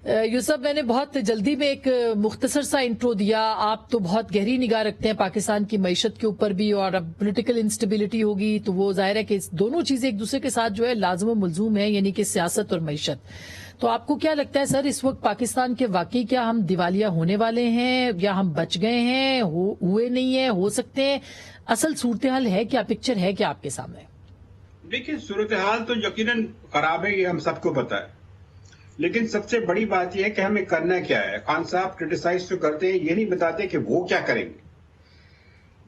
یوسف، میں نے بہت جلدی میں ایک مختصر سا انٹرو دیا. آپ تو بہت گہری نگاہ رکھتے ہیں پاکستان کی معیشت کے اوپر بھی, اور اب پولیٹیکل انسٹیبلٹی ہوگی تو وہ ظاہر ہے کہ دونوں چیزیں ایک دوسرے کے ساتھ جو ہے لازم و ملزوم ہیں, یعنی کہ سیاست اور معیشت. تو آپ کو کیا لگتا ہے سر, اس وقت پاکستان کے واقعی کیا ہم دیوالیہ ہونے والے ہیں, یا ہم بچ گئے ہیں, ہوئے نہیں ہیں, ہو سکتے ہیں؟ اصل صورتحال ہے کیا, پکچر ہے کیا آپ کے سامنے؟ دیکھیں, صورتحال تو یقیناً خراب ہے, یہ ہم سب کو پتا ہے. لیکن سب سے بڑی بات یہ ہے کہ ہمیں کرنا کیا ہے. خان صاحب کرٹیسائز تو کرتے ہیں, یہ نہیں بتاتے کہ وہ کیا کریں گے.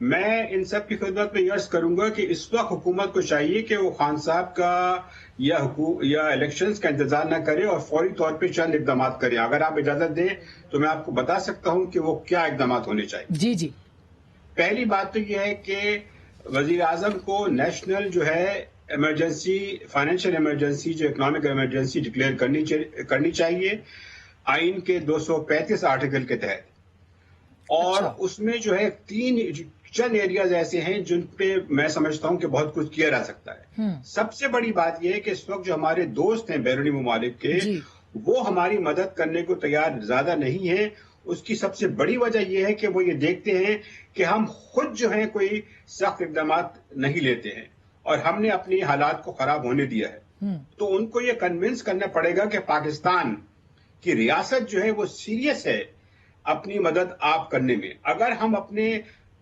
میں ان سب کی خدمت میں عرض کروں گا کہ اس وقت حکومت کو چاہیے کہ وہ خان صاحب کا یا الیکشنز کا انتظار نہ کرے اور فوری طور پہ چند اقدامات کرے. اگر آپ اجازت دیں تو میں آپ کو بتا سکتا ہوں کہ وہ کیا اقدامات ہونے چاہیے. جی جی. پہلی بات تو یہ ہے کہ وزیر اعظم کو نیشنل جو ہے ایمرجنسی, فائنینشیل ایمرجنسی, جو اکنامک ایمرجنسی ڈکلیئر کرنی چاہیے آئین کے 235 آرٹیکل کے تحت. اور اس میں جو ہے چند ایریاز ایسے ہیں جن پہ میں سمجھتا ہوں کہ بہت کچھ کیا جا سکتا ہے. سب سے بڑی بات یہ ہے کہ اس وقت جو ہمارے دوست ہیں بیرونی ممالک کے, وہ ہماری مدد کرنے کو تیار زیادہ نہیں ہیں. اس کی سب سے بڑی وجہ یہ ہے کہ وہ یہ دیکھتے ہیں کہ ہم خود جو ہیں کوئی سخت اقدامات نہیں لیتے ہیں اور ہم نے اپنی حالات کو خراب ہونے دیا ہے. تو ان کو یہ کنونس کرنا پڑے گا کہ پاکستان کی ریاست جو ہے وہ سیریس ہے اپنی مدد آپ کرنے میں. اگر ہم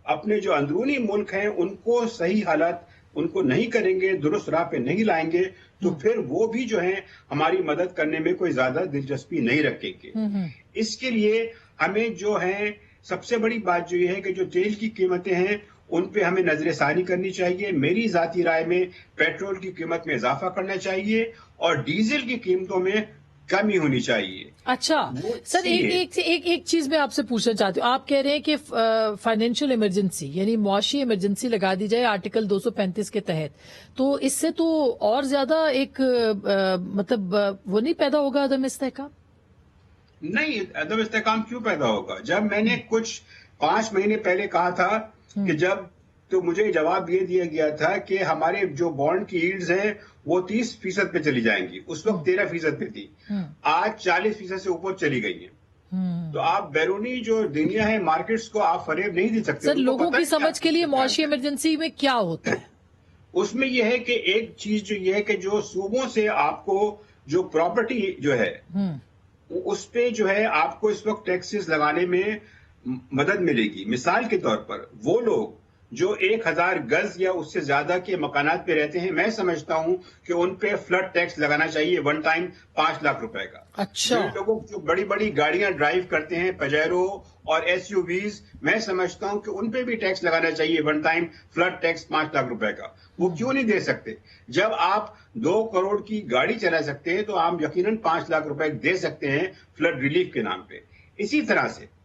اپنے جو اندرونی ملک ہیں ان کو صحیح حالات ان کو نہیں کریں گے, درست راہ پہ نہیں لائیں گے, تو پھر وہ بھی جو ہیں ہماری مدد کرنے میں کوئی زیادہ دلچسپی نہیں رکھیں گے. اس کے لیے ہمیں جو ہے سب سے بڑی بات جو یہ ہے کہ جو تیل کی قیمتیں ہیں ان پہ ہمیں نظر ثانی کرنی چاہیے. میری ذاتی رائے میں پیٹرول کی قیمت میں اضافہ کرنا چاہیے اور ڈیزل کی قیمتوں میں کمی ہونی چاہیے. اچھا سر, ایک چیز میں آپ سے پوچھنا چاہتی ہوں. آپ کہہ رہے ہیں کہ فائنینشیل ایمرجنسی یعنی معاشی ایمرجنسی لگا دی جائے آرٹیکل 235 کے تحت, تو اس سے تو اور زیادہ ایک مطلب وہ نہیں پیدا ہوگا عدم استحکام؟ نہیں, عدم استحکام کیوں پیدا ہوگا؟ جب میں نے کچھ 5 مہینے پہلے کہا تھا کہ تو مجھے جواب یہ دیا گیا تھا کہ ہمارے جو بانڈ کی ییلڈز ہیں وہ 30% پہ چلی جائیں گی. اس وقت 13% پہ تھی, آج 40% سے اوپر چلی گئی ہیں. تو آپ بیرونی جو دنیا ہے مارکیٹس کو آپ فریب نہیں دے سکتے. سر, لوگوں کی سمجھ کے لیے معاشی ایمرجنسی میں کیا ہوتا ہے؟ اس میں یہ ہے کہ ایک چیز جو یہ ہے کہ جو صوبوں سے آپ کو جو پراپرٹی جو ہے اس پہ جو ہے آپ کو اس وقت ٹیکسز لگانے میں مدد ملے گی. مثال کے طور پر وہ لوگ جو 1000 گز یا اس سے زیادہ کے مکانات پہ رہتے ہیں, میں سمجھتا ہوں کہ ان پہ فلڈ ٹیکس لگانا چاہیے ون ٹائم 5 لاکھ روپے کا. اچھا. لوگوں جو بڑی بڑی گاڑیاں ڈرائیو کرتے ہیں, پجیرو اور ایس یو ویز, میں سمجھتا ہوں کہ ان پہ بھی ٹیکس لگانا چاہیے one time flood tax 5 lakh روپے کا. وہ کیوں نہیں دے سکتے؟ جب آپ 2 کروڑ کی گاڑی چلا سکتے ہیں تو آپ یقیناً 5 لاکھ روپے دے سکتے ہیں فلڈ ریلیف کے نام پہ. اسی طرح سے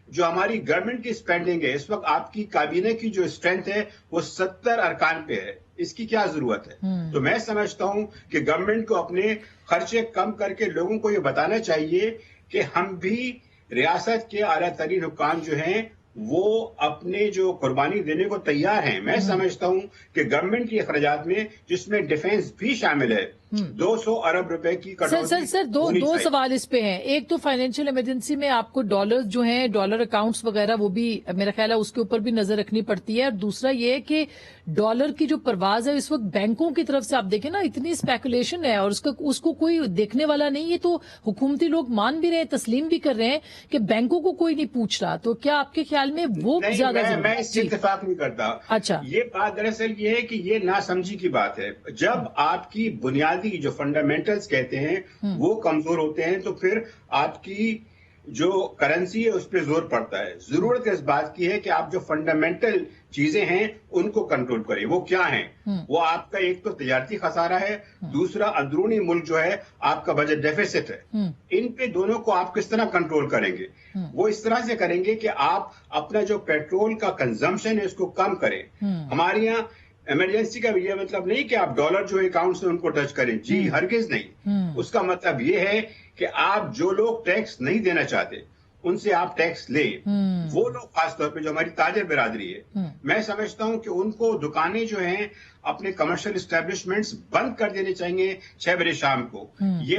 جو ہماری گورنمنٹ کی سپینڈنگ ہے اس وقت, آپ کی کابینہ کی جو اسٹرینتھ ہے وہ 70 ارکان پہ ہے. اس کی کیا ضرورت ہے؟ تو میں سمجھتا ہوں کہ گورنمنٹ کو اپنے خرچے کم کر کے لوگوں کو یہ بتانا چاہیے کہ ہم بھی ریاست کے اعلیٰ ترین حکام جو ہیں وہ اپنے جو قربانی دینے کو تیار ہیں. میں سمجھتا ہوں کہ گورنمنٹ کے اخراجات میں جس میں ڈیفنس بھی شامل ہے 200 ارب روپے کی کٹوتی. سر دو سوال اس پہ ہیں. ایک تو فائنینشیل ایمرجنسی میں آپ کو ڈالر جو ہیں, ڈالر اکاؤنٹس وغیرہ, وہ بھی میرا خیال ہے اس کے اوپر بھی نظر رکھنی پڑتی ہے. اور دوسرا یہ ہے کہ ڈالر کی جو پرواز ہے اس وقت بینکوں کی طرف سے آپ دیکھیں نا, اتنی اسپیکولیشن ہے اور اس کو کوئی دیکھنے والا نہیں ہے. تو حکومتی لوگ مان بھی رہے ہیں, تسلیم بھی کر رہے ہیں کہ بینکوں کو کوئی نہیں پوچھ رہا. تو کیا آپ کے خیال میں وہ زیادہ میں اس سے اتفاق نہیں کرتا. اچھا, یہ بات دراصل یہ ہے کہ یہ ناسمجھی کی بات ہے. جب آپ کی بنیادی جو فنڈامنٹلز کہتے ہیں وہ کمزور ہوتے ہیں تو پھر آپ کی جو کرنسی ہے اس پہ زور پڑتا ہے. ضرورت اس بات کی ہے کہ آپ جو فنڈامنٹل چیزیں ہیں ان کو کنٹرول کریں. وہ کیا ہیں؟ وہ آپ کا ایک تو تجارتی خسارہ ہے, دوسرا اندرونی ملک جو ہے آپ کا بجٹ ڈیفیسٹ ہے. ان پہ دونوں کو آپ کس طرح کنٹرول کریں گے؟ وہ اس طرح سے کریں گے کہ آپ اپنا جو پیٹرول کا کنزمپشن ہے اس کو کم کریں. ہمارے یہاں ایمرجنسی کا یہ مطلب نہیں کہ آپ ڈالر جو اکاؤنٹ سے ان کو ٹچ کریں, جی ہرگز نہیں. اس کا مطلب یہ ہے کہ آپ جو لوگ ٹیکس نہیں دینا چاہتے ان سے آپ ٹیکس لیں. وہ لوگ خاص طور پہ جو ہماری تاجر برادری ہے, میں سمجھتا ہوں کہ ان کو دکانیں جو ہیں اپنے کمرشل اسٹیبلشمنٹس بند کر دینے چاہیے 6 بجے شام کو. یہ